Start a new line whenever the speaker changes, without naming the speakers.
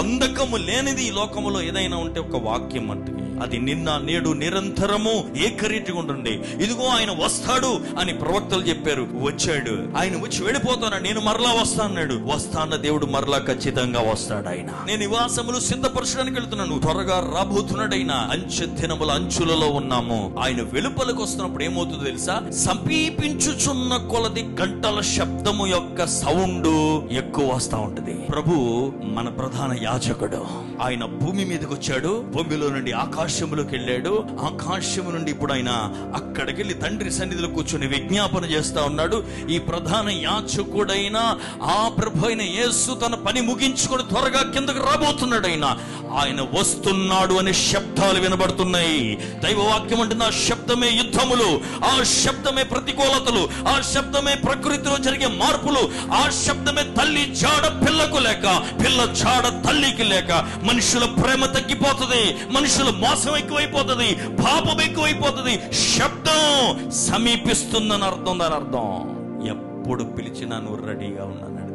కందకము లేనిది ఈ లోకములో ఏదైనా ఉంటే ఒక వాక్యం అంటే అది నిన్న నేడు నిరంతరము ఏకరీతిగా ఉంటుంది. ఇదిగో ఆయన వస్తాడు అని ప్రవక్తలు చెప్పారు, వచ్చాడు. ఆయన వచ్చి వెళ్ళిపోతాను, నేను మరలా వస్తా అన్నాడు. వస్తాన్న దేవుడు మరలా ఖచ్చితంగా వస్తాడు. ఆయన నేను నివాసములు సిద్ధపరచడానికి వెళ్తున్నాను, త్వరగా రాబోతున్నాడు. ఆయన అంచె దినముల అంచులలో ఉన్నాము. ఆయన వెలుపలకు వస్తున్నప్పుడు ఏమవుతుందో తెలుసా? సమీపించుచున్న కొలది గంటల శబ్దము యొక్క సౌండ్ ఎక్కువ వస్తా ఉంటది. ప్రభు మన ప్రధాన యాజకుడు, ఆయన భూమి మీదకి వచ్చాడు, భూమిలో నుండి ఆకాశములోకి వెళ్ళాడు, ఆకాశము నుండి ఇప్పుడు ఆయన అక్కడికి వెళ్ళి తండ్రి సన్నిధిలో కూర్చొని విజ్ఞాపన చేస్తా ఉన్నాడు. ఈ ప్రధాన యాజకుడైన ఆ ప్రభు అయిన యేసు తన పని ముగించుకొని త్వరగా కిందకు రాబోతున్నాడు. ఆయన వస్తున్నాడు అనే శబ్దాలు వినబడుతున్నాయి. దైవవాక్యం అంటున్న ఆ శబ్దమే యుద్ధములు, ఆ శబ్దమే ప్రతికూలతలు, ఆ శబ్దమే ప్రకృతిలో జరిగే మార్పులు, ఆ శబ్దమే తల్లి జాడ పిల్లకు లేక, పిల్ల జాడ తల్లికి లేక మనుషుల ప్రేమ తగ్గిపోతుంది, మనుషుల మోసం ఎక్కువైపోతుంది, పాపం ఎక్కువైపోతుంది. శబ్దం సమీపిస్తుందని అర్థం. దాని అర్థం ఎప్పుడు పిలిచినా నువ్వు రెడీగా ఉన్నాను.